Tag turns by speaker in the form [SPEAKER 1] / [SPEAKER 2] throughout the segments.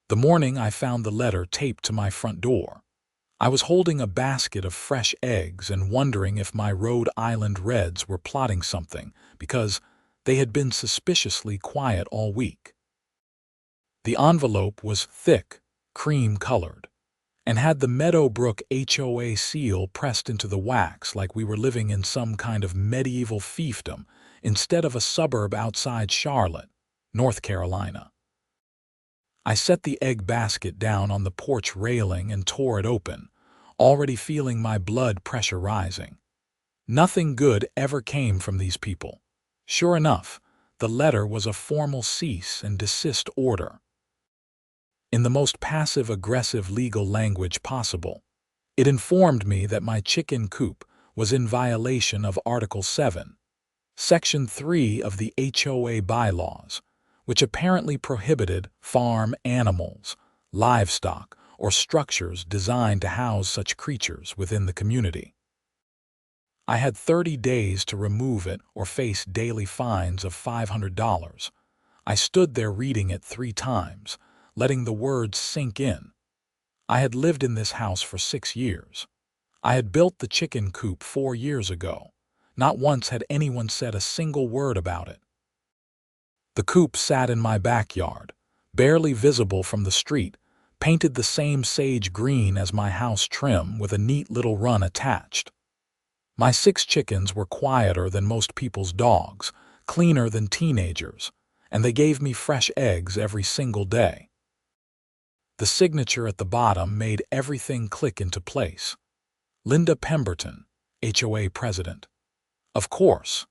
[SPEAKER 1] The morning I found the letter taped to my front door. I was holding a basket of fresh eggs and wondering if my Rhode Island Reds were plotting something because they had been suspiciously quiet all week. The envelope was thick, cream-colored, and had the Meadowbrook HOA seal pressed into the wax like we were living in some kind of medieval fiefdom instead of a suburb outside Charlotte, North Carolina. I set the egg basket down on the porch railing and tore it open, already feeling my blood pressure rising. Nothing good ever came from these people. Sure enough, the letter was a formal cease and desist order. In the most passive-aggressive legal language possible, it informed me that my chicken coop was in violation of Article 7, Section 3 of the HOA bylaws, which apparently prohibited farm animals, livestock, or structures designed to house such creatures within the community. I had 30 days to remove it or face daily fines of $500. I stood there reading it 3 times, letting the words sink in. I had lived in this house for 6 years. I had built the chicken coop 4 years ago. Not once had anyone said a single word about it. The coop sat in my backyard, barely visible from the street, painted the same sage green as my house trim with a neat little run attached. My 6 chickens were quieter than most people's dogs, cleaner than teenagers, and they gave me fresh eggs every single day. The signature at the bottom made everything click into place. Linda Pemberton, HOA president. Of course,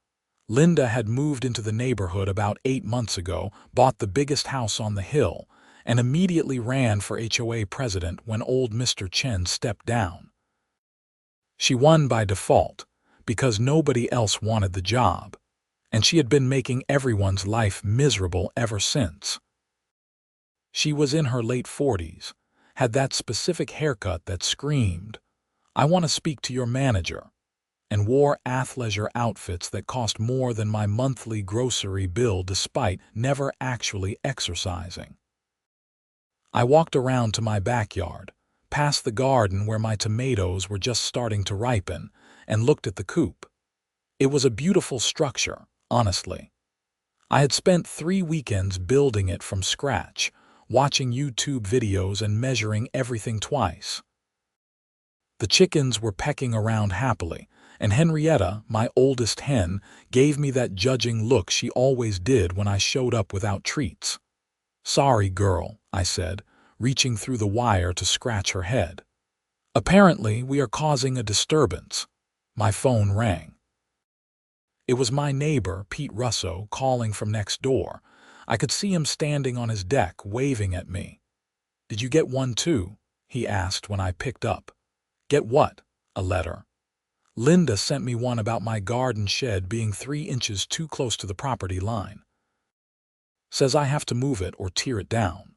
[SPEAKER 1] Linda had moved into the neighborhood about 8 months ago, bought the biggest house on the hill, and immediately ran for HOA president when old Mr. Chen stepped down. She won by default because nobody else wanted the job, and she had been making everyone's life miserable ever since. She was in her late 40s, had that specific haircut that screamed, "I want to speak to your manager," and wore athleisure outfits that cost more than my monthly grocery bill despite never actually exercising. I walked around to my backyard, past the garden where my tomatoes were just starting to ripen, and looked at the coop. It was a beautiful structure, honestly. I had spent 3 weekends building it from scratch, watching YouTube videos and measuring everything twice. The chickens were pecking around happily, and Henrietta, my oldest hen, gave me that judging look she always did when I showed up without treats. "Sorry, girl," I said, reaching through the wire to scratch her head. "Apparently, we are causing a disturbance." My phone rang. It was my neighbor, Pete Russo, calling from next door. I could see him standing on his deck, waving at me. "Did you get one too?" he asked when I picked up. "Get what?" "A letter. Linda sent me one about my garden shed being 3 inches too close to the property line. Says I have to move it or tear it down."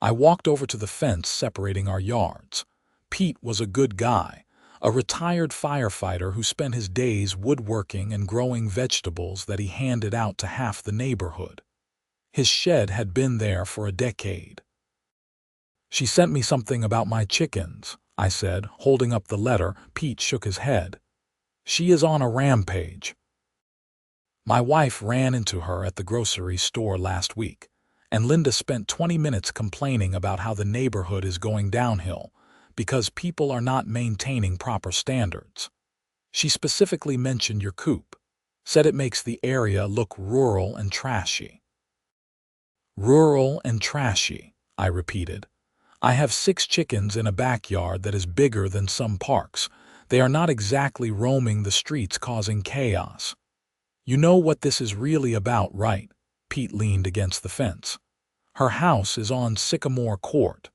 [SPEAKER 1] I walked over to the fence separating our yards. Pete was a good guy, a retired firefighter who spent his days woodworking and growing vegetables that he handed out to half the neighborhood. His shed had been there for a decade. "She sent me something about my chickens," I said, holding up the letter. Pete shook his head. "She is on a rampage. My wife ran into her at the grocery store last week, and Linda spent 20 minutes complaining about how the neighborhood is going downhill because people are not maintaining proper standards. She specifically mentioned your coop, said it makes the area look rural and trashy." "Rural and trashy," I repeated. "I have 6 chickens in a backyard that is bigger than some parks. They are not exactly roaming the streets causing chaos. You know what this is really about, right?" Pete leaned against the fence. "Her house is on Sycamore Court.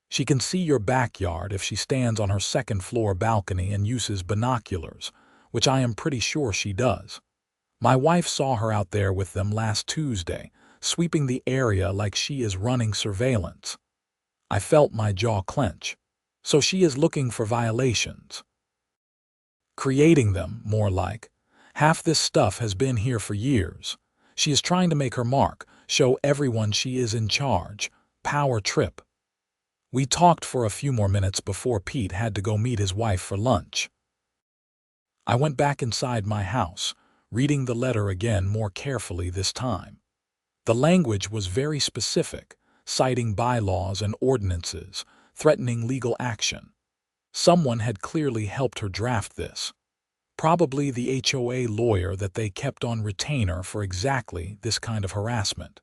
[SPEAKER 1] She can see your backyard if she stands on her 2nd-floor balcony and uses binoculars, which I am pretty sure she does. My wife saw her out there with them last Tuesday, sweeping the area like she is running surveillance." I felt my jaw clench. "So she is looking for violations." "Creating them, more like. Half this stuff has been here for years. She is trying to make her mark, show everyone she is in charge. power trip. We talked for a few more minutes before Pete had to go meet his wife for lunch. I went back inside my house, reading the letter again more carefully this time. The language was very specific, citing bylaws and ordinances, threatening legal action. Someone had clearly helped her draft this. Probably the HOA lawyer that they kept on retainer for exactly this kind of harassment.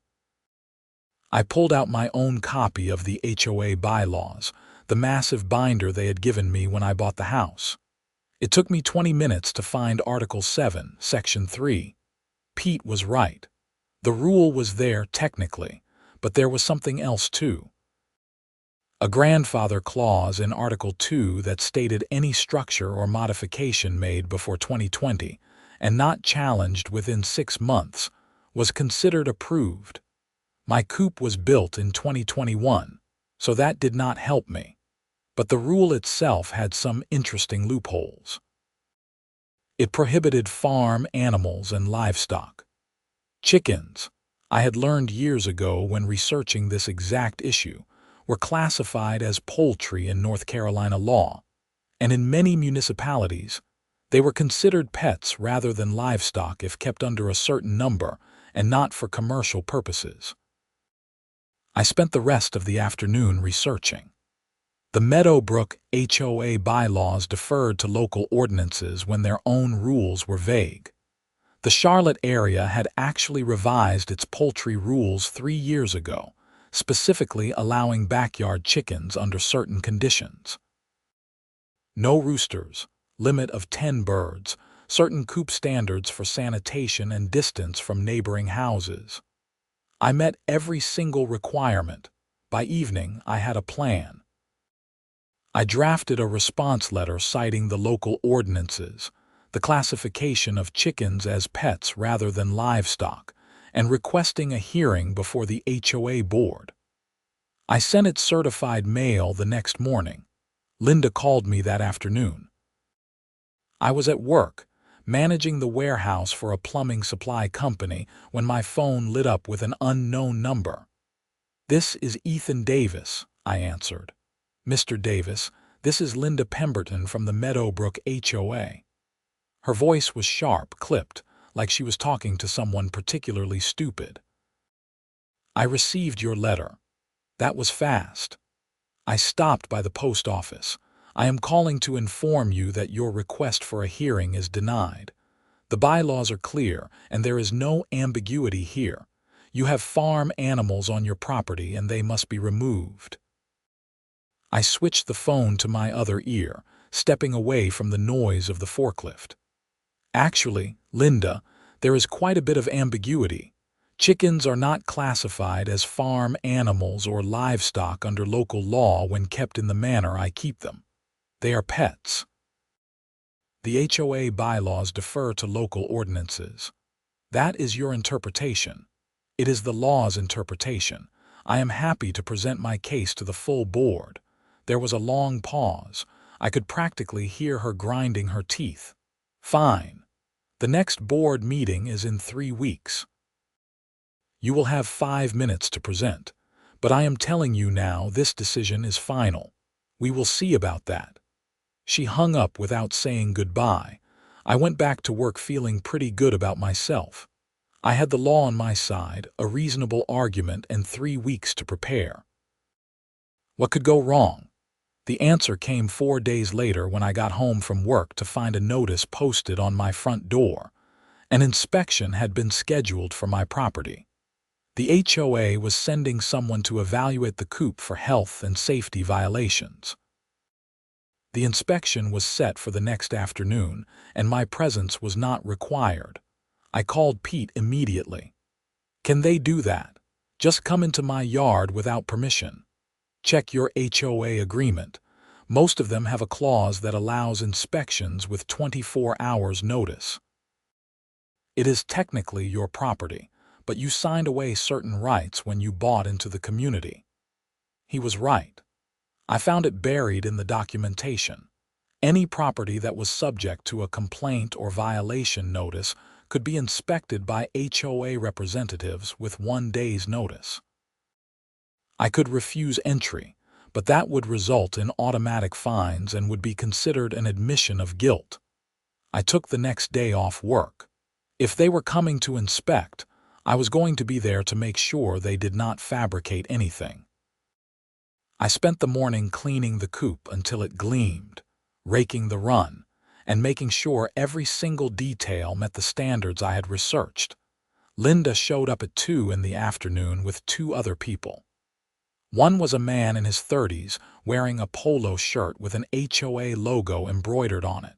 [SPEAKER 1] I pulled out my own copy of the HOA bylaws, the massive binder they had given me when I bought the house. It took me 20 minutes to find Article 7, Section 3. Pete was right. The rule was there technically, but there was something else too. A grandfather clause in Article 2 that stated any structure or modification made before 2020 and not challenged within 6 months was considered approved. My Coop was built in 2021, so that did not help me. But the rule itself had some interesting loopholes. It prohibited farm animals and livestock. Chickens, I had learned years ago when researching this exact issue, were classified as poultry in North Carolina law, and in many municipalities, they were considered pets rather than livestock if kept under a certain number and not for commercial purposes. I spent the rest of the afternoon researching. The Meadowbrook HOA bylaws deferred to local ordinances when their own rules were vague. The Charlotte area had actually revised its poultry rules 3 years ago, specifically allowing backyard chickens under certain conditions. No roosters, limit of 10 birds, certain coop standards for sanitation and distance from neighboring houses. I met every single requirement. By evening, I had a plan. I drafted a response letter citing the local ordinances, the classification of chickens as pets rather than livestock, and requesting a hearing before the HOA board. I sent it certified mail the next morning. Linda called me that afternoon. I was at work, managing the warehouse for a plumbing supply company, when my phone lit up with an unknown number. "This is Ethan Davis," I answered. "Mr. Davis, this is Linda Pemberton from the Meadowbrook HOA." Her voice was sharp, clipped, like she was talking to someone particularly stupid. "I received your letter. That was fast. I stopped by the post office. I am calling to inform you that your request for a hearing is denied. The bylaws are clear, and there is no ambiguity here. You have farm animals on your property, and they must be removed." I switched the phone to my other ear, stepping away from the noise of the forklift. "Actually, Linda, there is quite a bit of ambiguity. Chickens are not classified as farm animals or livestock under local law when kept in the manner I keep them. They are pets. The HOA bylaws defer to local ordinances. That is your interpretation. It is the law's interpretation. I am happy to present my case to the full board." There was a long pause. I could practically hear her grinding her teeth. "Fine. The next board meeting is in 3 weeks. You will have 5 minutes to present, but I am telling you now this decision is final. We will see about that." She hung up without saying goodbye. I went back to work feeling pretty good about myself. I had the law on my side, a reasonable argument, and 3 weeks to prepare. What could go wrong? The answer came 4 days later when I got home from work to find a notice posted on my front door. An inspection had been scheduled for my property. The HOA was sending someone to evaluate the coop for health and safety violations. The inspection was set for the next afternoon, and my presence was not required. I called Pete immediately. "Can they do that? Just come into my yard without permission. Check your HOA agreement. Most of them have a clause that allows inspections with 24 hours notice. It is technically your property, but you signed away certain rights when you bought into the community." He was right. I found it buried in the documentation. Any property that was subject to a complaint or violation notice could be inspected by HOA representatives with 1 day's notice. I could refuse entry, but that would result in automatic fines and would be considered an admission of guilt. I took the next day off work. If they were coming to inspect, I was going to be there to make sure they did not fabricate anything. I spent the morning cleaning the coop until it gleamed, raking the run, and making sure every single detail met the standards I had researched. Linda showed up at 2 in the afternoon with 2 other people. One was a man in his 30s wearing a polo shirt with an HOA logo embroidered on it.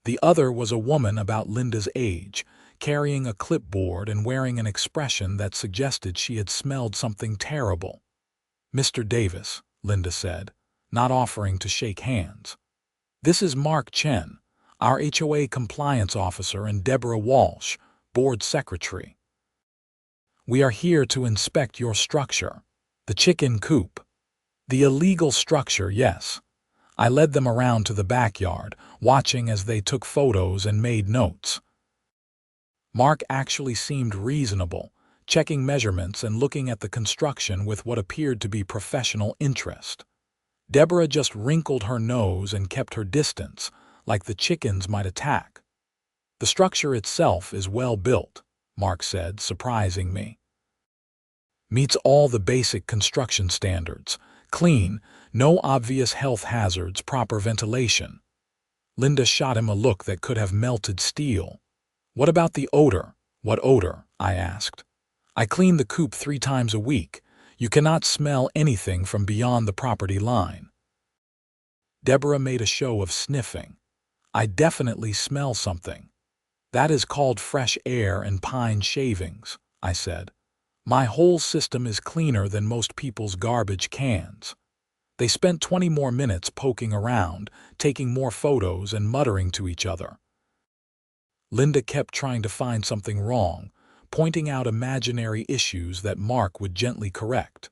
[SPEAKER 1] The other was a woman about Linda's age, carrying a clipboard and wearing an expression that suggested she had smelled something terrible. "Mr. Davis," Linda said, not offering to shake hands. "This is Mark Chen, our HOA compliance officer, and Deborah Walsh, board secretary. We are here to inspect your structure, the chicken coop." The illegal structure, yes. I led them around to the backyard, watching as they took photos and made notes. Mark actually seemed reasonable, checking measurements and looking at the construction with what appeared to be professional interest. Deborah just wrinkled her nose and kept her distance, like the chickens might attack. "The structure itself is well built," Mark said, surprising me. "Meets all the basic construction standards. Clean, no obvious health hazards, proper ventilation." Linda shot him a look that could have melted steel. "What about the odor?" "What odor?" I asked. "I clean the coop 3 times a week. You cannot smell anything from beyond the property line." Deborah made a show of sniffing. "I definitely smell something." "That is called fresh air and pine shavings," I said. "My whole system is cleaner than most people's garbage cans." They spent 20 more minutes poking around, taking more photos and muttering to each other. Linda kept trying to find something wrong, pointing out imaginary issues that Mark would gently correct.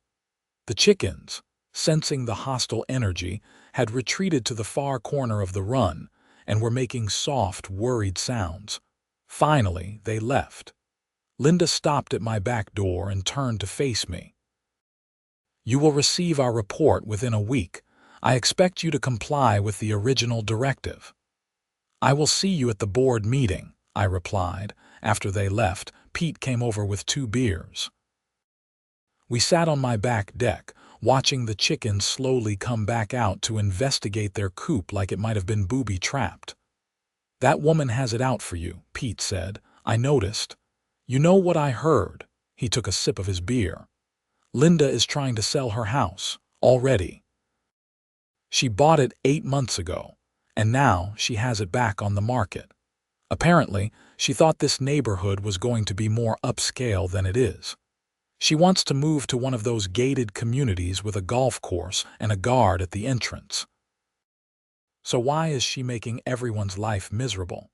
[SPEAKER 1] The chickens, sensing the hostile energy, had retreated to the far corner of the run and were making soft, worried sounds. Finally, they left. Linda stopped at my back door and turned to face me. "You will receive our report within a week. I expect you to comply with the original directive." "I will see you at the board meeting," I replied. After they left, Pete came over with 2 beers. We sat on my back deck, watching the chickens slowly come back out to investigate their coop like it might have been booby-trapped. "That woman has it out for you," Pete said. "I noticed." "You know what I heard?" He took a sip of his beer. "Linda is trying to sell her house, already. She bought it 8 months ago, and now she has it back on the market. Apparently, she thought this neighborhood was going to be more upscale than it is. She wants to move to one of those gated communities with a golf course and a guard at the entrance." "So why is she making everyone's life miserable?"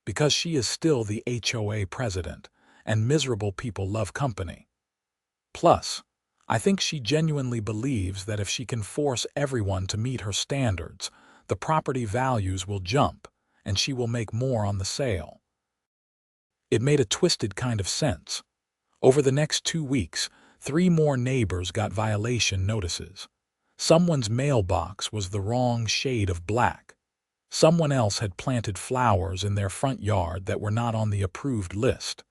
[SPEAKER 1] "Because she is still the HOA president, and miserable people love company. Plus, I think she genuinely believes that if she can force everyone to meet her standards, the property values will jump, and she will make more on the sale." It made a twisted kind of sense. Over the next 2 weeks, 3 more neighbors got violation notices. Someone's mailbox was the wrong shade of black. Someone else had planted flowers in their front yard that were not on the approved list.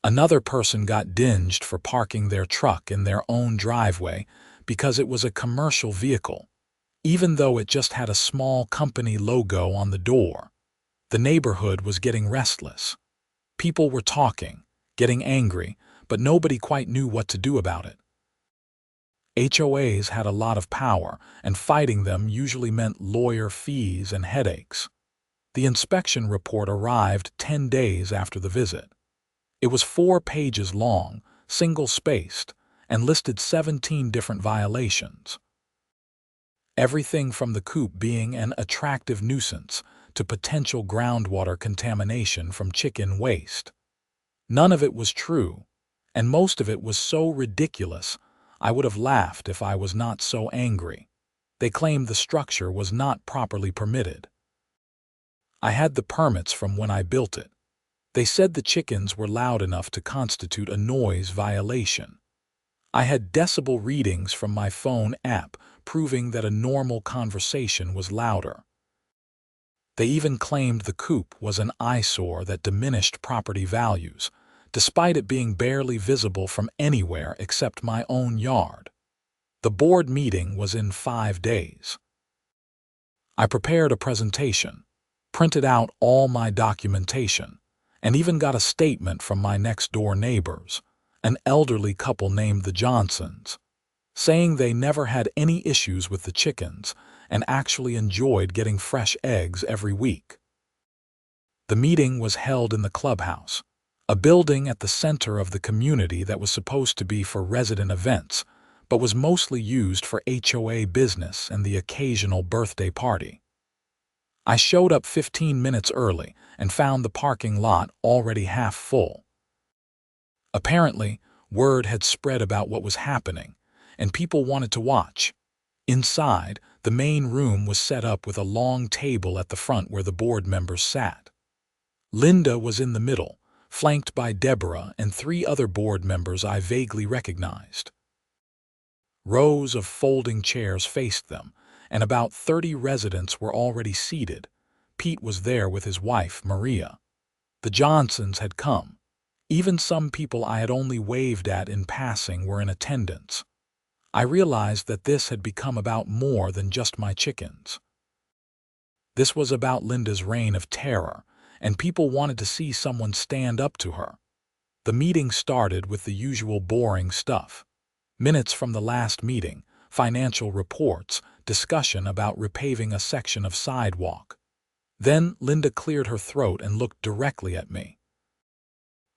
[SPEAKER 1] Another person got dinged for parking their truck in their own driveway because it was a commercial vehicle, even though it just had a small company logo on the door. The neighborhood was getting restless. People were talking, getting angry, but nobody quite knew what to do about it. HOAs had a lot of power, and fighting them usually meant lawyer fees and headaches. The inspection report arrived 10 days after the visit. It was 4 pages long, single-spaced, and listed 17 different violations. Everything from the coop being an attractive nuisance to potential groundwater contamination from chicken waste. None of it was true, and most of it was so ridiculous I would have laughed if I was not so angry. They claimed the structure was not properly permitted. I had the permits from when I built it. They said the chickens were loud enough to constitute a noise violation. I had decibel readings from my phone app proving that a normal conversation was louder. They even claimed the Coop was an eyesore that diminished property values, despite it being barely visible from anywhere except my own yard. The board meeting was in 5 days. I prepared a presentation, printed out all my documentation, and even got a statement from my next-door neighbors, an elderly couple named the Johnsons, saying they never had any issues with the chickens and actually enjoyed getting fresh eggs every week. The meeting was held in the Clubhouse, a building at the center of the community that was supposed to be for resident events, but was mostly used for HOA business and the occasional birthday party. I showed up 15 minutes early and found the parking lot already half full. Apparently, word had spread about what was happening, and people wanted to watch. Inside, the main room was set up with a long table at the front where the board members sat. Linda was in the middle, flanked by Deborah and 3 other board members I vaguely recognized. Rows of folding chairs faced them, and about 30 residents were already seated. Pete was there with his wife, Maria. The Johnsons had come. Even some people I had only waved at in passing were in attendance. I realized that this had become about more than just my chickens. This was about Linda's reign of terror, and people wanted to see someone stand up to her. The meeting started with the usual boring stuff. Minutes from the last meeting, financial reports, discussion about repaving a section of sidewalk. Then Linda cleared her throat and looked directly at me.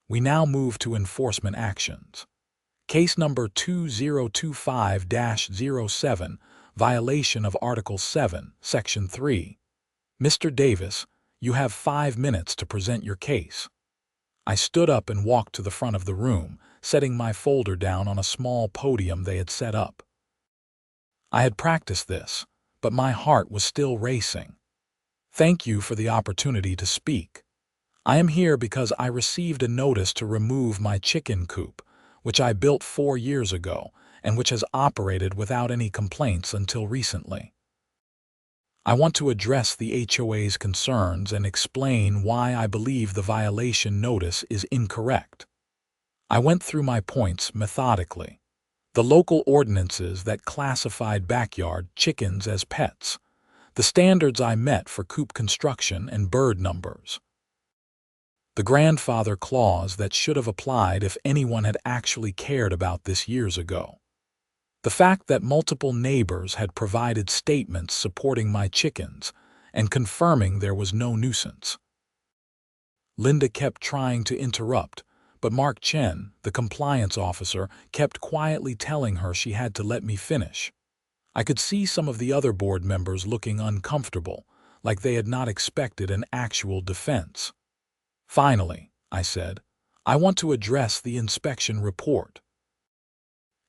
[SPEAKER 1] We now move to enforcement actions. Case number 2025-07, violation of Article 7, Section 3. Mr. Davis, you have 5 minutes to present your case. I stood up and walked to the front of the room, setting my folder down on a small podium they had set up. I had practiced this, but my heart was still racing. Thank you for the opportunity to speak. I am here because I received a notice to remove my chicken coop, which I built 4 years ago and which has operated without any complaints until recently. I want to address the HOA's concerns and explain why I believe the violation notice is incorrect. I went through my points methodically. The local ordinances that classified backyard chickens as pets, the standards I met for coop construction and bird numbers, the grandfather clause that should have applied if anyone had actually cared about this years ago, the fact that multiple neighbors had provided statements supporting my chickens and confirming there was no nuisance. Linda kept trying to interrupt, but Mark Chen, the compliance officer, kept quietly telling her she had to let me finish. I could see some of the other board members looking uncomfortable, like they had not expected an actual defense. Finally, I said, I want to address the inspection report.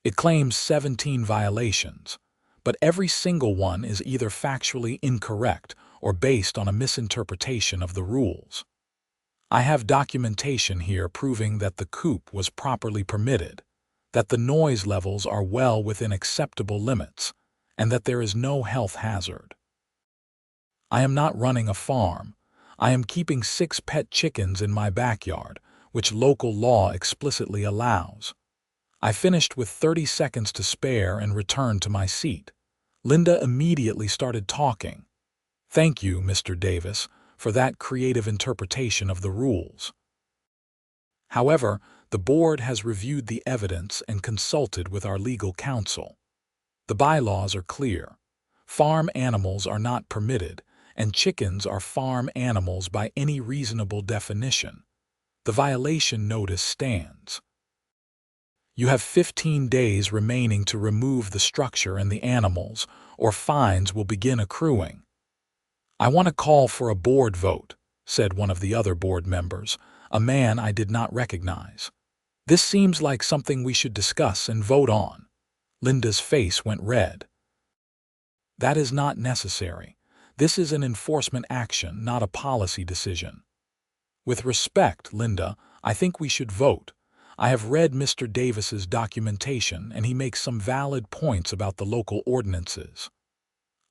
[SPEAKER 1] It claims 17 violations, but every single one is either factually incorrect or based on a misinterpretation of the rules. I have documentation here proving that the coop was properly permitted, that the noise levels are well within acceptable limits, and that there is no health hazard. I am not running a farm. I am keeping 6 pet chickens in my backyard, which local law explicitly allows. I finished with 30 seconds to spare and returned to my seat. Linda immediately started talking. Thank you, Mr. Davis, for that creative interpretation of the rules. However, the board has reviewed the evidence and consulted with our legal counsel. The bylaws are clear. Farm animals are not permitted, and chickens are farm animals by any reasonable definition. The violation notice stands. You have 15 days remaining to remove the structure and the animals, or fines will begin accruing. I want to call for a board vote, said one of the other board members, a man I did not recognize. This seems like something we should discuss and vote on. Linda's face went red. That is not necessary. This is an enforcement action, not a policy decision. With respect, Linda, I think we should vote. I have read Mr. Davis's documentation, and he makes some valid points about the local ordinances."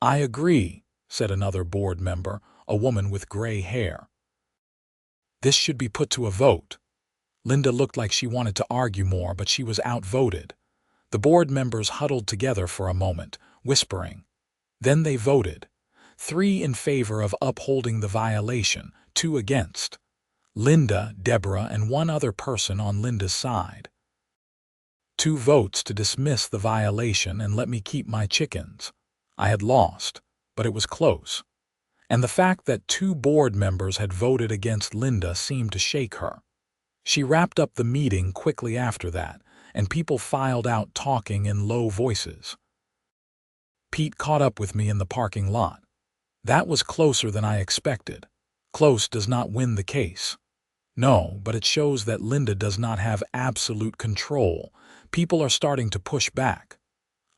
[SPEAKER 1] "I agree," said another board member, a woman with gray hair. "This should be put to a vote." Linda looked like she wanted to argue more, but she was outvoted. The board members huddled together for a moment, whispering. Then they voted. 3 in favor of upholding the violation, 2 against. Linda, Deborah, and 1 other person on Linda's side. 2 votes to dismiss the violation and let me keep my chickens. I had lost, but it was close. And the fact that 2 board members had voted against Linda seemed to shake her. She wrapped up the meeting quickly after that, and people filed out talking in low voices. Pete caught up with me in the parking lot. "That was closer than I expected. Close does not win the case." "No, but it shows that Linda does not have absolute control. People are starting to push back."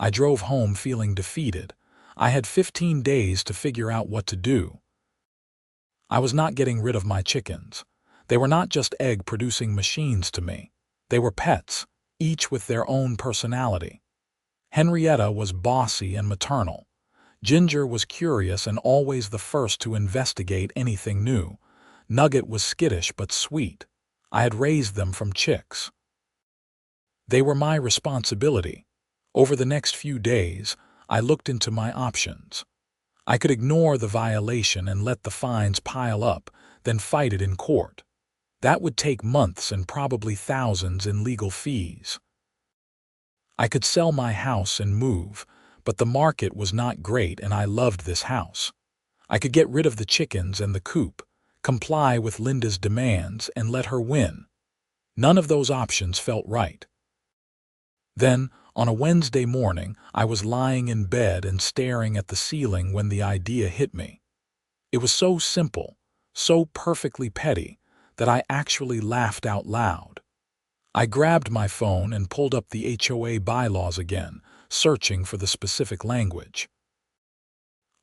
[SPEAKER 1] I drove home feeling defeated. I had 15 days to figure out what to do. I was not getting rid of my chickens. They were not just egg-producing machines to me. They were pets, each with their own personality. Henrietta was bossy and maternal. Ginger was curious and always the first to investigate anything new. Nugget was skittish but sweet. I had raised them from chicks. They were my responsibility. Over the next few days, I looked into my options. I could ignore the violation and let the fines pile up, then fight it in court. That would take months and probably thousands in legal fees. I could sell my house and move, but the market was not great and I loved this house. I could get rid of the chickens and the coop, comply with Linda's demands, and let her win. None of those options felt right. Then, on a Wednesday morning, I was lying in bed and staring at the ceiling when the idea hit me. It was so simple, so perfectly petty, that I actually laughed out loud. I grabbed my phone and pulled up the HOA bylaws again, searching for the specific language.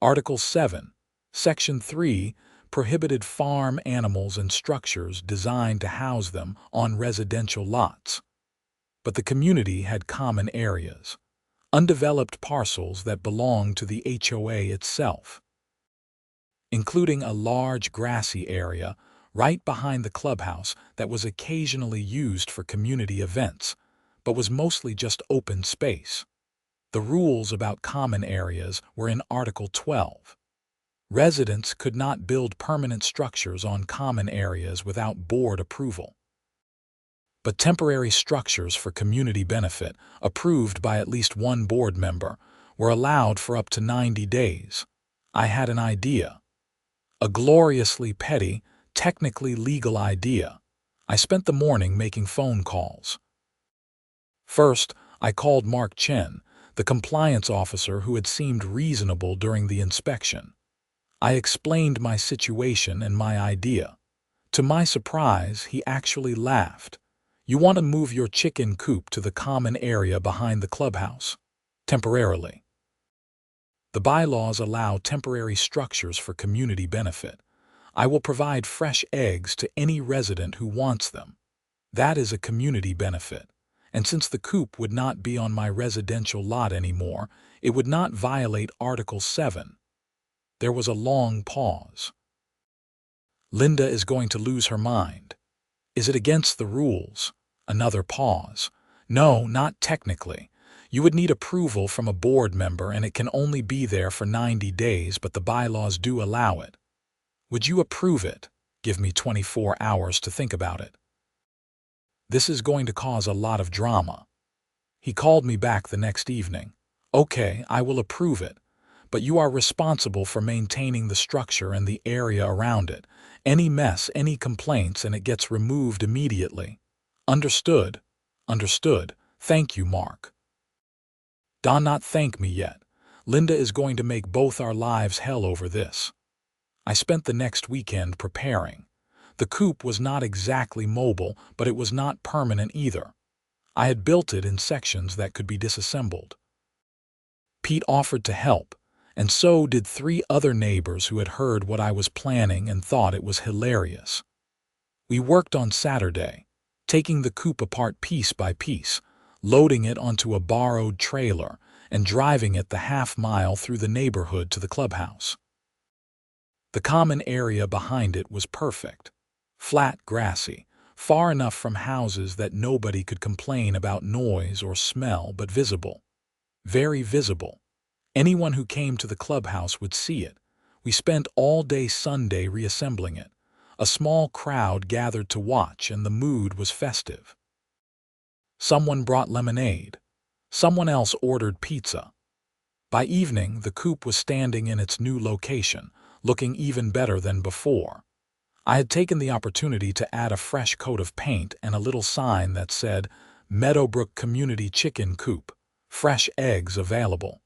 [SPEAKER 1] Article 7, Section 3, prohibited farm animals and structures designed to house them on residential lots. But the community had common areas, undeveloped parcels that belonged to the HOA itself, including a large grassy area right behind the clubhouse that was occasionally used for community events, but was mostly just open space. The rules about common areas were in Article 12. Residents could not build permanent structures on common areas without board approval. But temporary structures for community benefit, approved by at least 1 board member, were allowed for up to 90 days. I had an idea. A gloriously petty, technically legal idea. I spent the morning making phone calls. First, I called Mark Chen, the compliance officer who had seemed reasonable during the inspection. I explained my situation and my idea. To my surprise, he actually laughed. "You want to move your chicken coop to the common area behind the clubhouse? Temporarily. The bylaws allow temporary structures for community benefit. I will provide fresh eggs to any resident who wants them. That is a community benefit. And since the coop would not be on my residential lot anymore, it would not violate Article 7. There was a long pause. "Linda is going to lose her mind. Is it against the rules?" Another pause. "No, not technically. You would need approval from a board member and it can only be there for 90 days, but the bylaws do allow it. Would you approve it? Give me 24 hours to think about it. This is going to cause a lot of drama." He called me back the next evening. "Okay, I will approve it, but you are responsible for maintaining the structure and the area around it. Any mess, any complaints, and it gets removed immediately." "Understood. Understood. Thank you, Mark." "Do not thank me yet. Linda is going to make both our lives hell over this." I spent the next weekend preparing. The coop was not exactly mobile, but it was not permanent either. I had built it in sections that could be disassembled. Pete offered to help, and so did 3 other neighbors who had heard what I was planning and thought it was hilarious. We worked on Saturday. taking the coop apart piece by piece, loading it onto a borrowed trailer, and driving it the half-mile through the neighborhood to the clubhouse. The common area behind it was perfect. Flat, grassy, far enough from houses that nobody could complain about noise or smell, but visible. Very visible. Anyone who came to the clubhouse would see it. We spent all day Sunday reassembling it. A small crowd gathered to watch, and the mood was festive. Someone brought lemonade. Someone else ordered pizza. By evening, the coop was standing in its new location, looking even better than before. I had taken the opportunity to add a fresh coat of paint and a little sign that said, "Meadowbrook Community Chicken Coop. Fresh eggs available."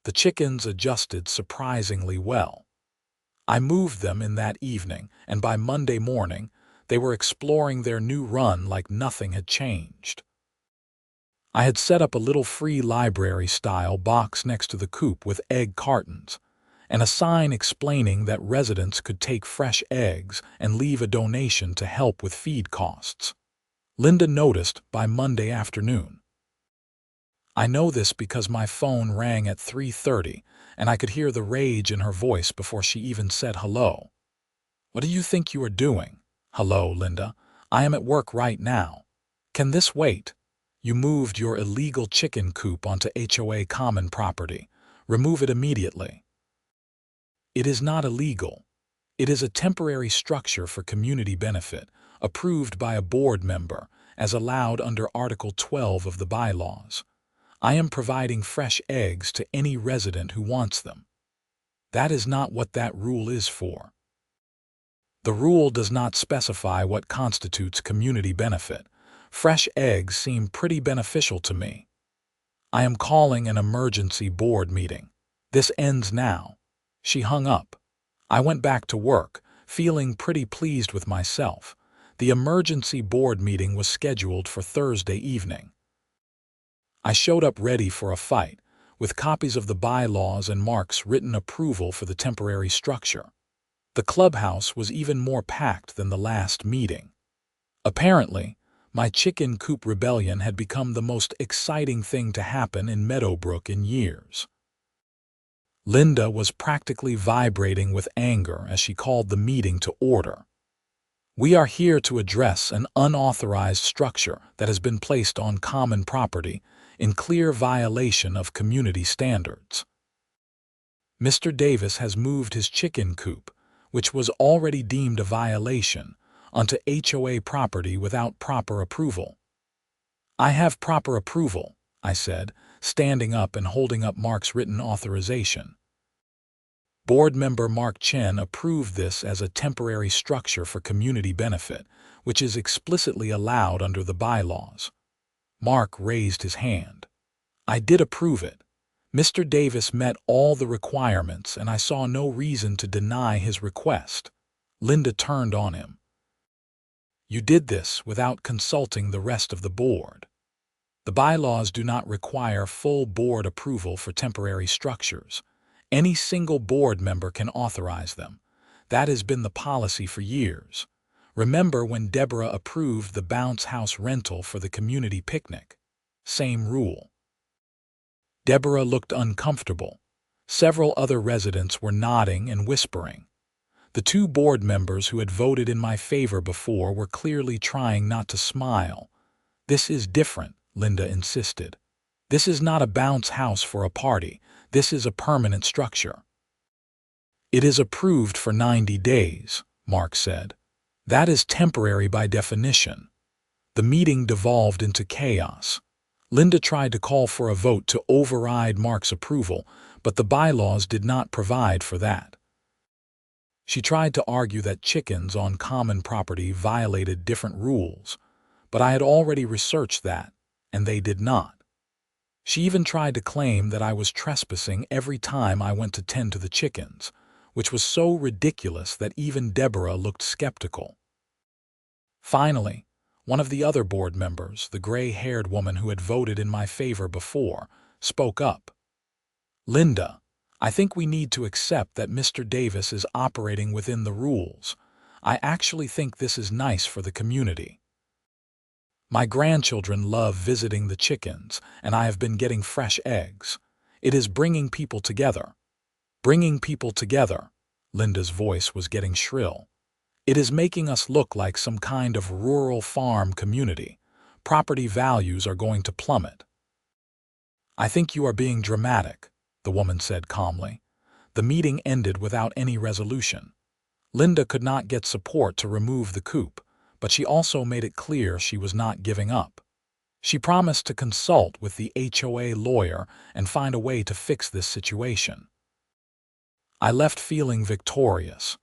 [SPEAKER 1] The chickens adjusted surprisingly well. I moved them in that evening, and by Monday morning, they were exploring their new run like nothing had changed. I had set up a little free library-style box next to the coop with egg cartons, and a sign explaining that residents could take fresh eggs and leave a donation to help with feed costs. Linda noticed by Monday afternoon. I know this because my phone rang at 3:30, and I could hear the rage in her voice before she even said hello. "What do you think you are doing?" "Hello, Linda. I am at work right now. Can this wait? You moved your illegal chicken coop onto HOA common property. Remove it immediately." It is not illegal. It is a temporary structure for community benefit, approved by a board member, as allowed under Article 12 of the bylaws. I am providing fresh eggs to any resident who wants them. That is not what that rule is for. The rule does not specify what constitutes community benefit. Fresh eggs seem pretty beneficial to me. I am calling an emergency board meeting. This ends now. She hung up. I went back to work, feeling pretty pleased with myself. The emergency board meeting was scheduled for Thursday evening. I showed up ready for a fight, with copies of the bylaws and Mark's written approval for the temporary structure. The clubhouse was even more packed than the last meeting. Apparently, my chicken coop rebellion had become the most exciting thing to happen in Meadowbrook in years. Linda was practically vibrating with anger as she called the meeting to order. "We are here to address an unauthorized structure that has been placed on common property in clear violation of community standards. Mr. Davis has moved his chicken coop, which was already deemed a violation, onto HOA property without proper approval." "I have proper approval," I said, standing up and holding up Mark's written authorization. Board member Mark Chen approved this as a temporary structure for community benefit, which is explicitly allowed under the bylaws. Mark raised his hand. "I did approve it. Mr. Davis met all the requirements, and I saw no reason to deny his request." Linda turned on him. "You did this without consulting the rest of the board. The bylaws do not require full board approval for temporary structures. Any single board member can authorize them. That has been the policy for years. Remember when Deborah approved the bounce house rental for the community picnic? Same rule." Deborah looked uncomfortable. Several other residents were nodding and whispering. The two board members who had voted in my favor before were clearly trying not to smile. "This is different," Linda insisted. "This is not a bounce house for a party. This is a permanent structure." "It is approved for 90 days, Mark said. "That is temporary by definition." The meeting devolved into chaos. Linda tried to call for a vote to override Mark's approval, but the bylaws did not provide for that. She tried to argue that chickens on common property violated different rules, but I had already researched that, and they did not. She even tried to claim that I was trespassing every time I went to tend to the chickens, which was so ridiculous that even Deborah looked skeptical. Finally, one of the other board members, the gray-haired woman who had voted in my favor before, spoke up. "Linda, I think we need to accept that Mr. Davis is operating within the rules. I actually think this is nice for the community." My grandchildren love visiting the chickens, and I have been getting fresh eggs. It is bringing people together. Bringing people together. Linda's voice was getting shrill. It is making us look like some kind of rural farm community. Property values are going to plummet. I think you are being dramatic, the woman said calmly. The meeting ended without any resolution. Linda could not get support to remove the coop, but she also made it clear she was not giving up. She promised to consult with the HOA lawyer and find a way to fix this situation. I left feeling victorious.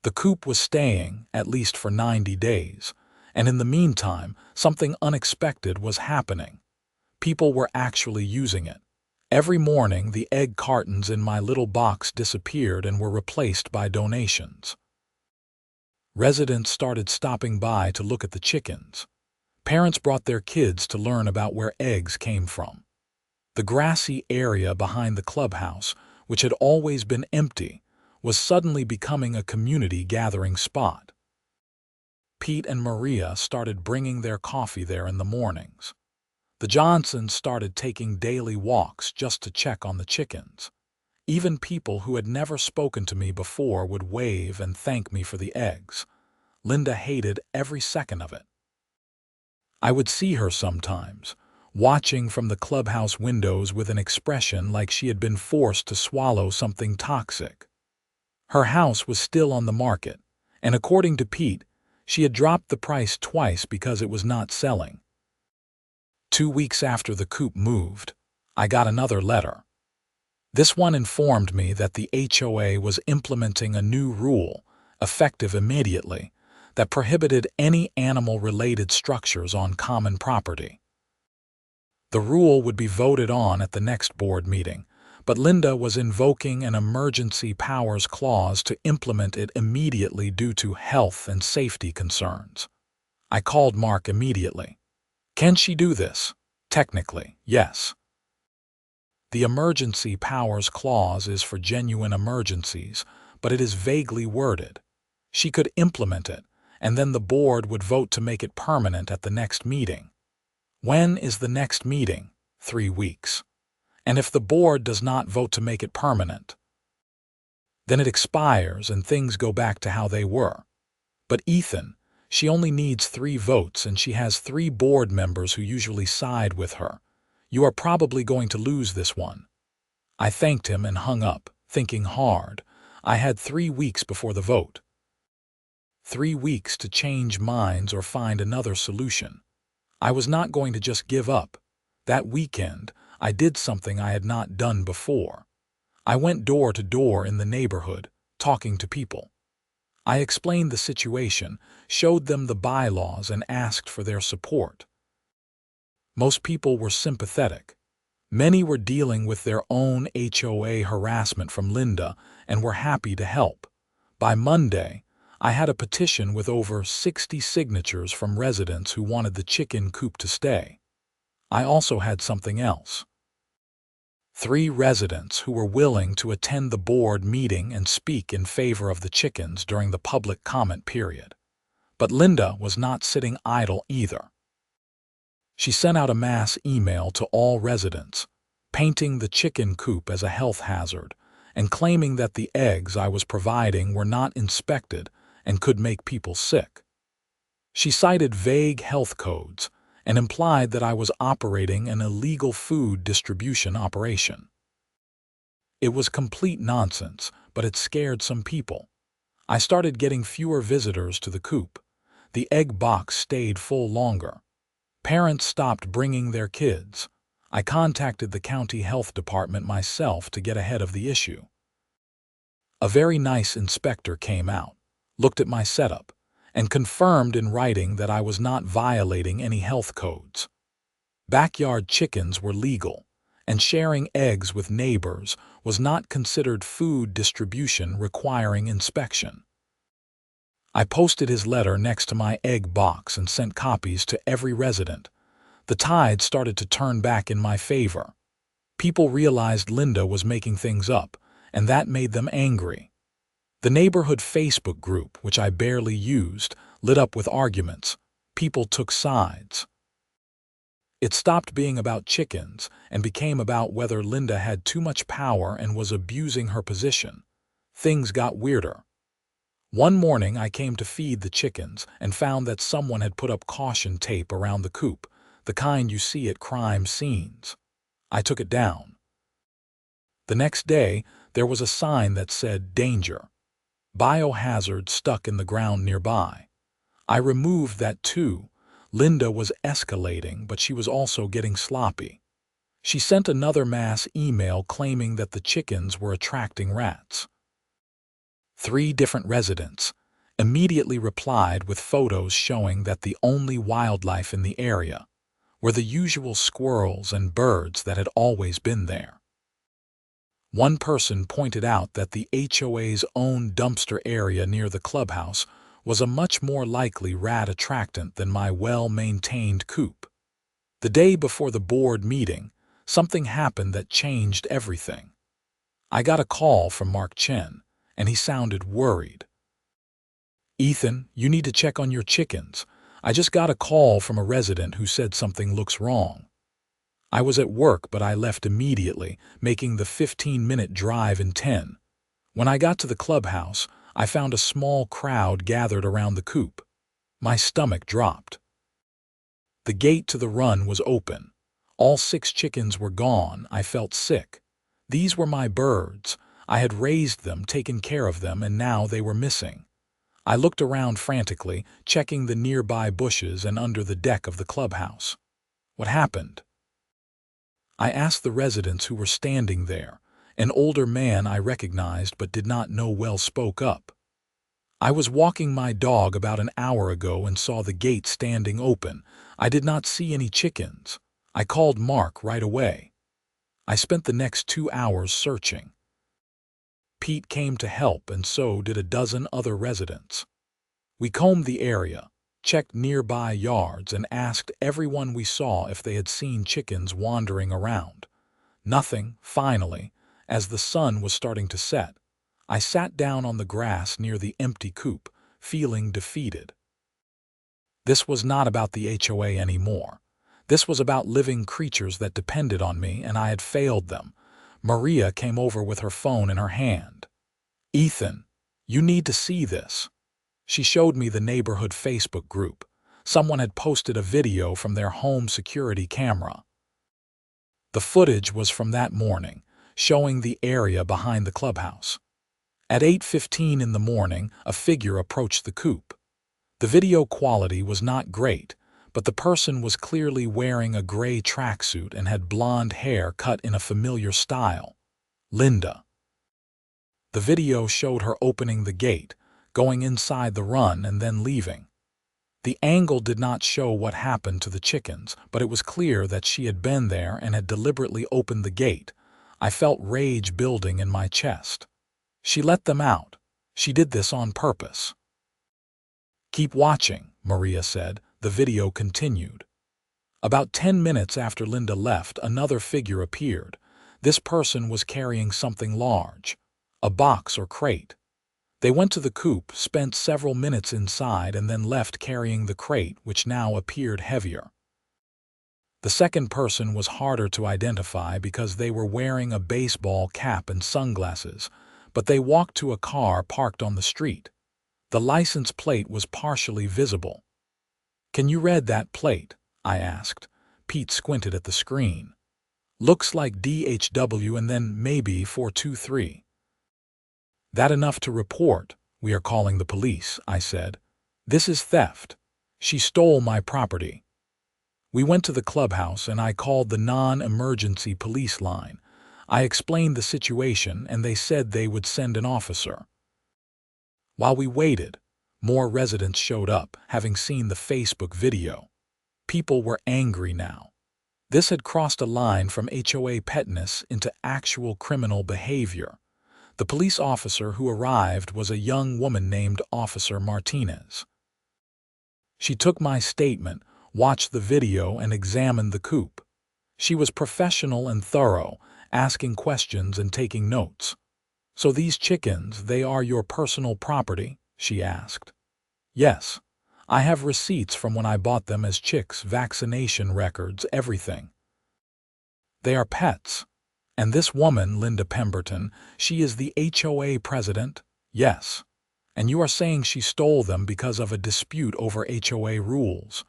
[SPEAKER 1] The coop was staying, at least for 90 days, and in the meantime, something unexpected was happening. People were actually using it. Every morning, the egg cartons in my little box disappeared and were replaced by donations. Residents started stopping by to look at the chickens. Parents brought their kids to learn about where eggs came from. The grassy area behind the clubhouse, which had always been empty, was suddenly becoming a community gathering spot. Pete and Maria started bringing their coffee there in the mornings. The Johnsons started taking daily walks just to check on the chickens. Even people who had never spoken to me before would wave and thank me for the eggs. Linda hated every second of it. I would see her sometimes, watching from the clubhouse windows with an expression like she had been forced to swallow something toxic. Her house was still on the market, and according to Pete, she had dropped the price twice because it was not selling. 2 weeks after the coop moved, I got another letter. This one informed me that the HOA was implementing a new rule, effective immediately, that prohibited any animal-related structures on common property. The rule would be voted on at the next board meeting, but Linda was invoking an emergency powers clause to implement it immediately due to health and safety concerns. I called Mark immediately. Can she do this? Technically, yes. The emergency powers clause is for genuine emergencies, but it is vaguely worded. She could implement it, and then the board would vote to make it permanent at the next meeting. When is the next meeting? 3 weeks. And if the board does not vote to make it permanent, then it expires and things go back to how they were. But Ethan, she only needs 3 votes and she has 3 board members who usually side with her. You are probably going to lose this one. I thanked him and hung up, thinking hard. I had 3 weeks before the vote. 3 weeks to change minds or find another solution. I was not going to just give up. That weekend, I did something I had not done before. I went door to door in the neighborhood, talking to people. I explained the situation, showed them the bylaws, and asked for their support. Most people were sympathetic. Many were dealing with their own HOA harassment from Linda and were happy to help. By Monday, I had a petition with over 60 signatures from residents who wanted the chicken coop to stay. I also had something else. 3 residents who were willing to attend the board meeting and speak in favor of the chickens during the public comment period. But Linda was not sitting idle either. She sent out a mass email to all residents, painting the chicken coop as a health hazard and claiming that the eggs I was providing were not inspected and could make people sick. She cited vague health codes and implied that I was operating an illegal food distribution operation. It was complete nonsense, but it scared some people. I started getting fewer visitors to the coop. The egg box stayed full longer. Parents stopped bringing their kids. I contacted the county health department myself to get ahead of the issue. A very nice inspector came out, looked at my setup, and confirmed in writing that I was not violating any health codes. Backyard chickens were legal, and sharing eggs with neighbors was not considered food distribution requiring inspection. I posted his letter next to my egg box and sent copies to every resident. The tide started to turn back in my favor. People realized Linda was making things up, and that made them angry. The neighborhood Facebook group, which I barely used, lit up with arguments. People took sides. It stopped being about chickens and became about whether Linda had too much power and was abusing her position. Things got weirder. One morning I came to feed the chickens and found that someone had put up caution tape around the coop, the kind you see at crime scenes. I took it down. The next day, there was a sign that said "Danger. Biohazard" stuck in the ground nearby. I removed that too. Linda was escalating, but she was also getting sloppy. She sent another mass email claiming that the chickens were attracting rats. 3 different residents immediately replied with photos showing that the only wildlife in the area were the usual squirrels and birds that had always been there. One person pointed out that the HOA's own dumpster area near the clubhouse was a much more likely rat attractant than my well-maintained coop. The day before the board meeting, something happened that changed everything. I got a call from Mark Chen, and he sounded worried. "Ethan, you need to check on your chickens. I just got a call from a resident who said something looks wrong." I was at work, but I left immediately, making the 15-minute drive in 10. When I got to the clubhouse, I found a small crowd gathered around the coop. My stomach dropped. The gate to the run was open. All 6 chickens were gone. I felt sick. These were my birds. I had raised them, taken care of them, and now they were missing. I looked around frantically, checking the nearby bushes and under the deck of the clubhouse. What happened? I asked the residents who were standing there. An older man I recognized but did not know well spoke up. "I was walking my dog about an hour ago and saw the gate standing open. I did not see any chickens. I called Mark right away. I spent the next 2 hours searching." Pete came to help, and so did a dozen other residents. We combed the area, checked nearby yards, and asked everyone we saw if they had seen chickens wandering around. Nothing. Finally, as the sun was starting to set, I sat down on the grass near the empty coop, feeling defeated. This was not about the HOA anymore. This was about living creatures that depended on me, and I had failed them. Maria came over with her phone in her hand. "Ethan, you need to see this." She showed me the neighborhood Facebook group. Someone had posted a video from their home security camera. The footage was from that morning, showing the area behind the clubhouse. At 8:15 in the morning, a figure approached the coop. The video quality was not great, but the person was clearly wearing a gray tracksuit and had blonde hair cut in a familiar style. Linda. The video showed her opening the gate, going inside the run, and then leaving. The angle did not show what happened to the chickens, but it was clear that she had been there and had deliberately opened the gate. I felt rage building in my chest. She let them out. She did this on purpose. "Keep watching," Maria said. The video continued. About 10 minutes after Linda left, another figure appeared. This person was carrying something large, a box or crate. They went to the coop, spent several minutes inside, and then left carrying the crate, which now appeared heavier. The second person was harder to identify because they were wearing a baseball cap and sunglasses, but they walked to a car parked on the street. The license plate was partially visible. "Can you read that plate?" I asked. Pete squinted at the screen. "Looks like DHW and then maybe 423. "That enough to report? We are calling the police," I said. "This is theft. She stole my property." We went to the clubhouse and I called the non-emergency police line. I explained the situation and they said they would send an officer. While we waited, more residents showed up, having seen the Facebook video. People were angry now. This had crossed a line from HOA petness into actual criminal behavior. The police officer who arrived was a young woman named Officer Martinez. She took my statement, watched the video, and examined the coop. She was professional and thorough, asking questions and taking notes. "So these chickens, they are your personal property?" she asked. "Yes." I have receipts from when I bought them as chicks, vaccination records, everything. They are pets. And this woman, Linda Pemberton, she is the HOA president? Yes. And you are saying she stole them because of a dispute over HOA rules.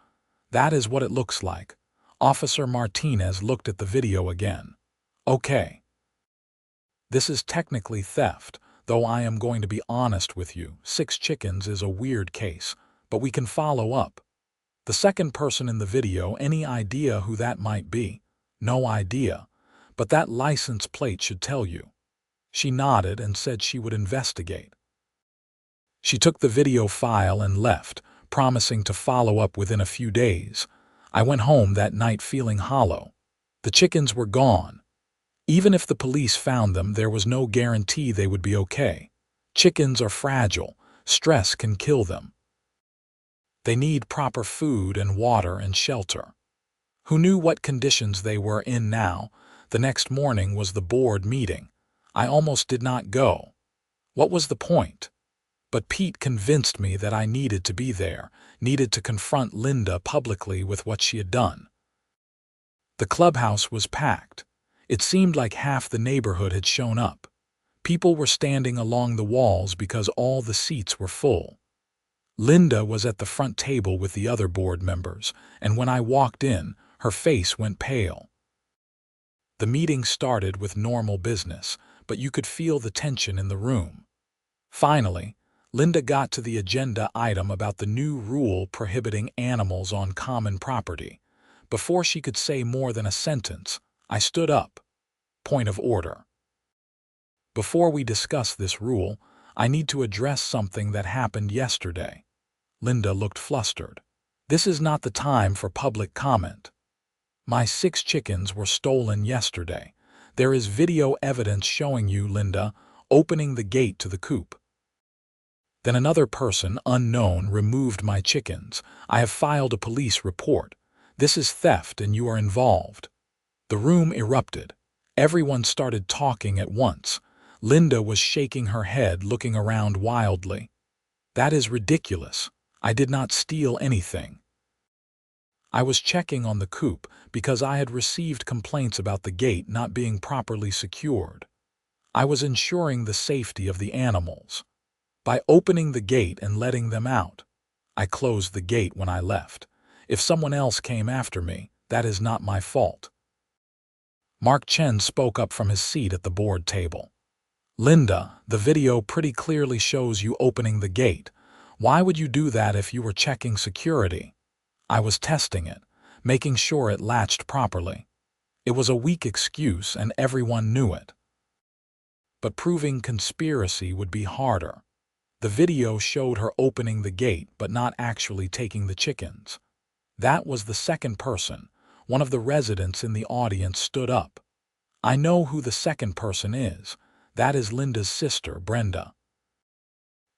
[SPEAKER 1] That is what it looks like. Officer Martinez looked at the video again. Okay. This is technically theft, though I am going to be honest with you. 6 chickens is a weird case, but we can follow up. The second person in the video, any idea who that might be? No idea, but that license plate should tell you. She nodded and said she would investigate. She took the video file and left, promising to follow up within a few days. I went home that night feeling hollow. The chickens were gone. Even if the police found them, there was no guarantee they would be okay. Chickens are fragile. Stress can kill them. They need proper food and water and shelter. Who knew what conditions they were in now? The next morning was the board meeting. I almost did not go. What was the point? But Pete convinced me that I needed to be there, needed to confront Linda publicly with what she had done. The clubhouse was packed. It seemed like half the neighborhood had shown up. People were standing along the walls because all the seats were full. Linda was at the front table with the other board members, and when I walked in, her face went pale. The meeting started with normal business, but you could feel the tension in the room. Finally, Linda got to the agenda item about the new rule prohibiting animals on common property. Before she could say more than a sentence, I stood up. Point of order. Before we discuss this rule, I need to address something that happened yesterday. Linda looked flustered. This is not the time for public comment. My 6 chickens were stolen yesterday. There is video evidence showing you, Linda, opening the gate to the coop. Then another person, unknown, removed my chickens. I have filed a police report. This is theft and you are involved. The room erupted. Everyone started talking at once. Linda was shaking her head, looking around wildly. That is ridiculous. I did not steal anything. I was checking on the coop because I had received complaints about the gate not being properly secured. I was ensuring the safety of the animals. By opening the gate and letting them out, I closed the gate when I left. If someone else came after me, that is not my fault. Mark Chen spoke up from his seat at the board table. Linda, the video pretty clearly shows you opening the gate. Why would you do that if you were checking security? I was testing it, making sure it latched properly. It was a weak excuse and everyone knew it. But proving conspiracy would be harder. The video showed her opening the gate but not actually taking the chickens. That was the second person. One of the residents in the audience stood up. I know who the second person is. That is Linda's sister, Brenda.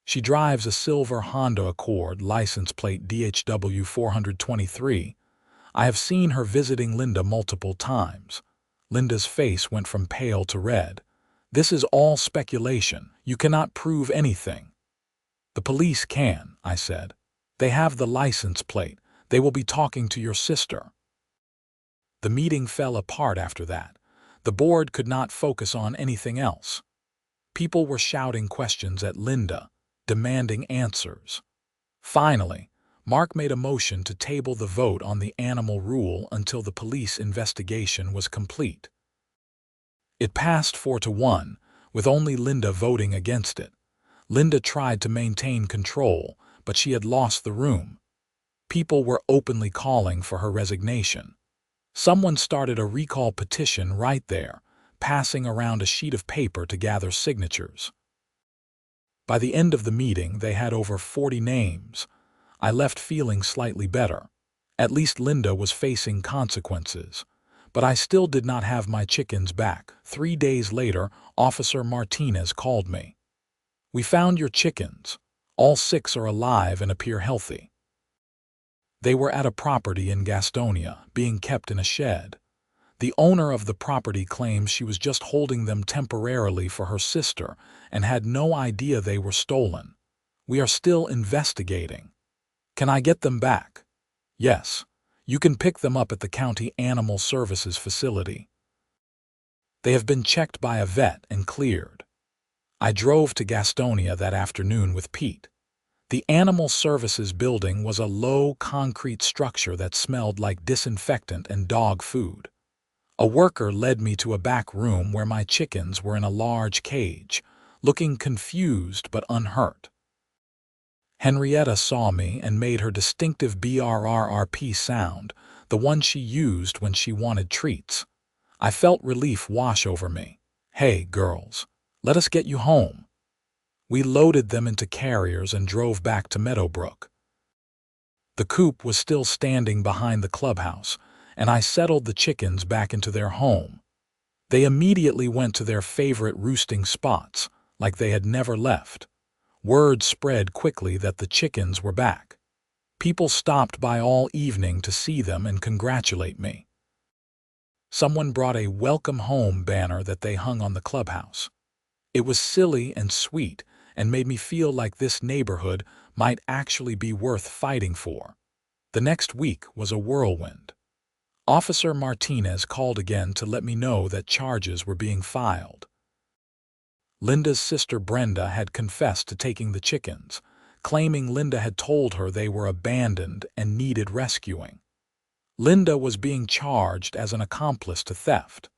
[SPEAKER 1] She drives a silver Honda Accord, license plate DHW 423. I have seen her visiting Linda multiple times. Linda's face went from pale to red. This is all speculation. You cannot prove anything. The police can, I said. They have the license plate. They will be talking to your sister. The meeting fell apart after that. The board could not focus on anything else. People were shouting questions at Linda, demanding answers. Finally, Mark made a motion to table the vote on the animal rule until the police investigation was complete. It passed 4-1, with only Linda voting against it. Linda tried to maintain control, but she had lost the room. People were openly calling for her resignation. Someone started a recall petition right there, passing around a sheet of paper to gather signatures. By the end of the meeting, they had over 40 names. I left feeling slightly better. At least Linda was facing consequences. But I still did not have my chickens back. 3 days later, Officer Martinez called me. We found your chickens. All 6 are alive and appear healthy. They were at a property in Gastonia, being kept in a shed. The owner of the property claims she was just holding them temporarily for her sister and had no idea they were stolen. We are still investigating. Can I get them back? Yes. You can pick them up at the county animal services facility. They have been checked by a vet and cleared. I drove to Gastonia that afternoon with Pete. The animal services building was a low concrete structure that smelled like disinfectant and dog food. A worker led me to a back room where my chickens were in a large cage, looking confused but unhurt. Henrietta saw me and made her distinctive BRRRP sound, the one she used when she wanted treats. I felt relief wash over me. Hey, girls, let us get you home. We loaded them into carriers and drove back to Meadowbrook. The coop was still standing behind the clubhouse, and I settled the chickens back into their home. They immediately went to their favorite roosting spots, like they had never left. Word spread quickly that the chickens were back. People stopped by all evening to see them and congratulate me. Someone brought a welcome home banner that they hung on the clubhouse. It was silly and sweet and made me feel like this neighborhood might actually be worth fighting for. The next week was a whirlwind. Officer Martinez called again to let me know that charges were being filed. Linda's sister Brenda had confessed to taking the chickens, claiming Linda had told her they were abandoned and needed rescuing. Linda was being charged as an accomplice to theft.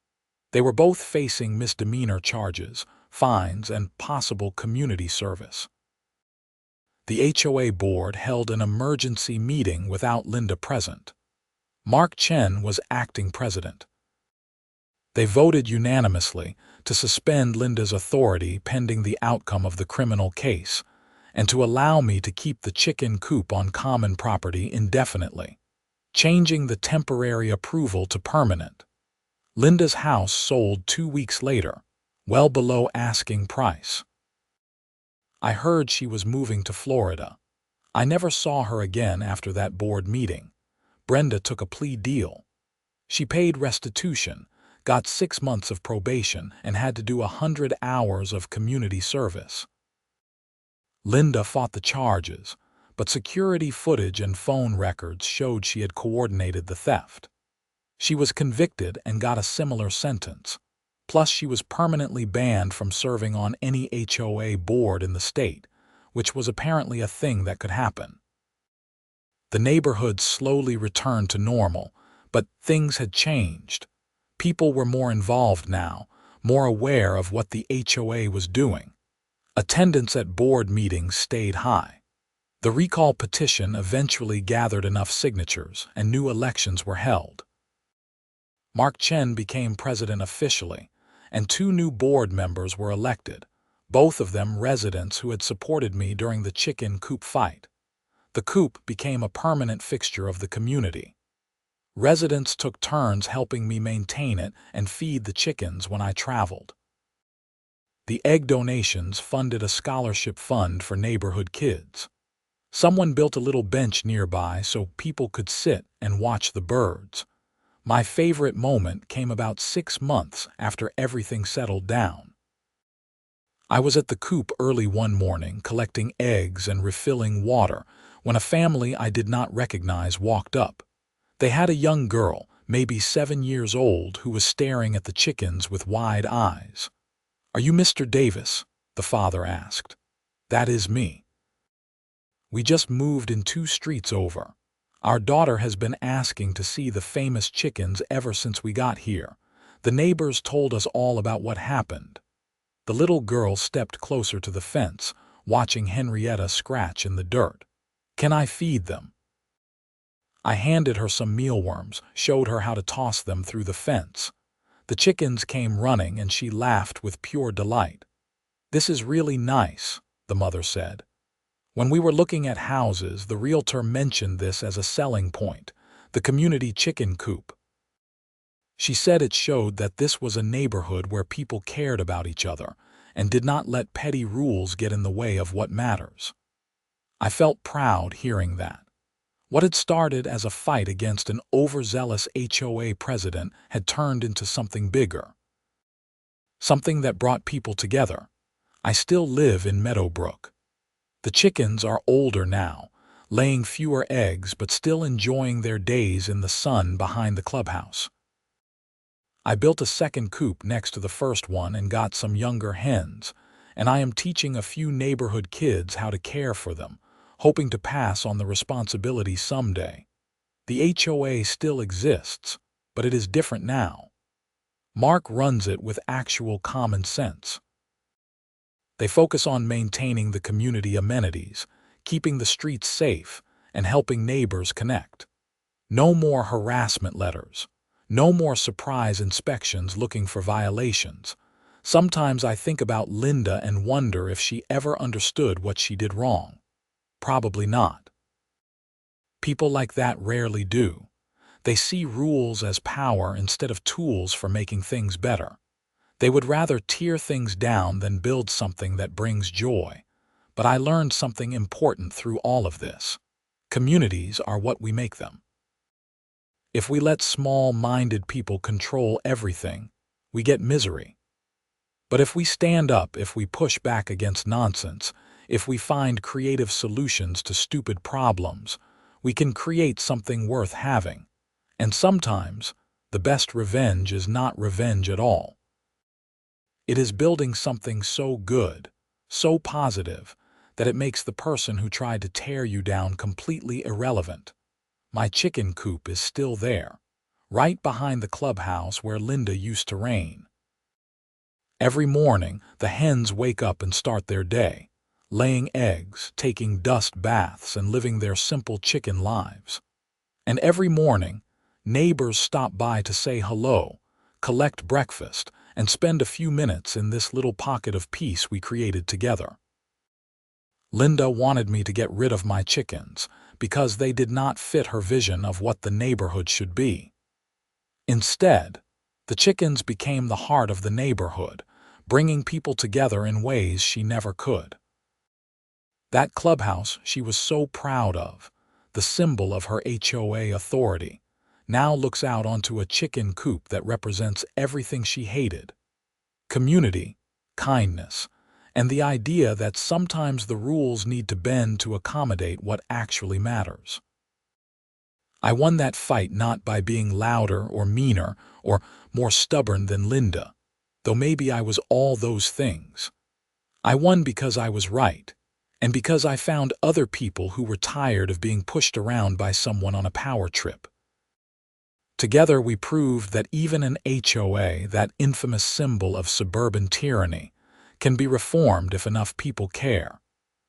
[SPEAKER 1] They were both facing misdemeanor charges, fines, and possible community service. The HOA board held an emergency meeting without Linda present. Mark Chen was acting president. They voted unanimously to suspend Linda's authority pending the outcome of the criminal case, and to allow me to keep the chicken coop on common property indefinitely, changing the temporary approval to permanent. Linda's house sold 2 weeks later, well below asking price. I heard she was moving to Florida. I never saw her again after that board meeting. Brenda took a plea deal. She paid restitution, got 6 months of probation, and had to do 100 hours of community service. Linda fought the charges, but security footage and phone records showed she had coordinated the theft. She was convicted and got a similar sentence. Plus, she was permanently banned from serving on any HOA board in the state, which was apparently a thing that could happen. The neighborhood slowly returned to normal, but things had changed. People were more involved now, more aware of what the HOA was doing. Attendance at board meetings stayed high. The recall petition eventually gathered enough signatures, and new elections were held. Mark Chen became president officially, and 2 new board members were elected, both of them residents who had supported me during the chicken coop fight. The coop became a permanent fixture of the community. Residents took turns helping me maintain it and feed the chickens when I traveled. The egg donations funded a scholarship fund for neighborhood kids. Someone built a little bench nearby so people could sit and watch the birds. My favorite moment came about 6 months after everything settled down. I was at the coop early one morning collecting eggs and refilling water when a family I did not recognize walked up. They had a young girl, maybe 7 years old, who was staring at the chickens with wide eyes. "Are you Mr. Davis?" the father asked. "That is me. We just moved in 2 streets over. Our daughter has been asking to see the famous chickens ever since we got here. The neighbors told us all about what happened." The little girl stepped closer to the fence, watching Henrietta scratch in the dirt. "Can I feed them?" I handed her some mealworms, showed her how to toss them through the fence. The chickens came running and she laughed with pure delight. "This is really nice," the mother said. When we were looking at houses, the realtor mentioned this as a selling point, the community chicken coop. She said it showed that this was a neighborhood where people cared about each other and did not let petty rules get in the way of what matters. I felt proud hearing that. What had started as a fight against an overzealous HOA president had turned into something bigger. Something that brought people together. I still live in Meadowbrook. The chickens are older now, laying fewer eggs but still enjoying their days in the sun behind the clubhouse. I built a second coop next to the first one and got some younger hens, and I am teaching a few neighborhood kids how to care for them, hoping to pass on the responsibility someday. The HOA still exists, but it is different now. Mark runs it with actual common sense. They focus on maintaining the community amenities, keeping the streets safe, and helping neighbors connect. No more harassment letters. No more surprise inspections looking for violations. Sometimes I think about Linda and wonder if she ever understood what she did wrong. Probably not. People like that rarely do. They see rules as power instead of tools for making things better. They would rather tear things down than build something that brings joy. But I learned something important through all of this. Communities are what we make them. If we let small-minded people control everything, we get misery. But if we stand up, if we push back against nonsense, if we find creative solutions to stupid problems, we can create something worth having. And sometimes, the best revenge is not revenge at all. It is building something so good, so positive, that it makes the person who tried to tear you down completely irrelevant. My chicken coop is still there, right behind the clubhouse where Linda used to reign. Every morning, the hens wake up and start their day, laying eggs, taking dust baths, and living their simple chicken lives. And every morning, neighbors stop by to say hello, collect breakfast, and spend a few minutes in this little pocket of peace we created together. Linda wanted me to get rid of my chickens because they did not fit her vision of what the neighborhood should be. Instead, the chickens became the heart of the neighborhood, bringing people together in ways she never could. That clubhouse she was so proud of, the symbol of her HOA authority, now looks out onto a chicken coop that represents everything she hated: community, kindness, and the idea that sometimes the rules need to bend to accommodate what actually matters. I won that fight not by being louder or meaner or more stubborn than Linda, though maybe I was all those things. I won because I was right, and because I found other people who were tired of being pushed around by someone on a power trip. Together we proved that even an HOA, that infamous symbol of suburban tyranny, can be reformed if enough people care.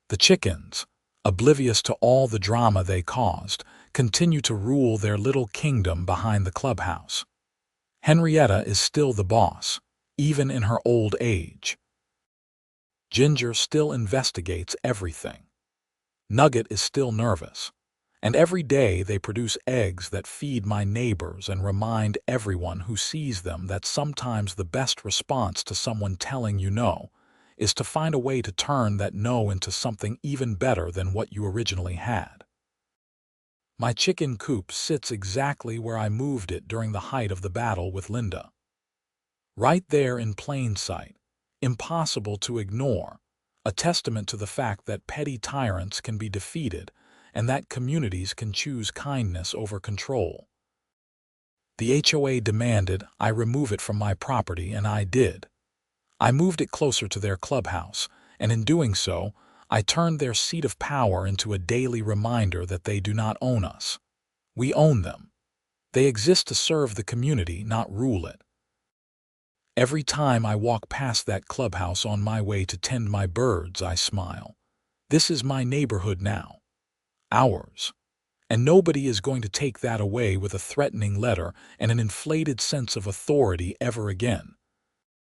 [SPEAKER 1] The chickens, oblivious to all the drama they caused, continue to rule their little kingdom behind the clubhouse. Henrietta is still the boss, even in her old age. Ginger still investigates everything. Nugget is still nervous. And every day they produce eggs that feed my neighbors and remind everyone who sees them that sometimes the best response to someone telling you no is to find a way to turn that no into something even better than what you originally had. My chicken coop sits exactly where I moved it during the height of the battle with Linda. Right there in plain sight, impossible to ignore, a testament to the fact that petty tyrants can be defeated and that communities can choose kindness over control. The HOA demanded I remove it from my property, and I did. I moved it closer to their clubhouse, and in doing so, I turned their seat of power into a daily reminder that they do not own us. We own them. They exist to serve the community, not rule it. Every time I walk past that clubhouse on my way to tend my birds, I smile. This is my neighborhood now. Ours. And nobody is going to take that away with a threatening letter and an inflated sense of authority ever again.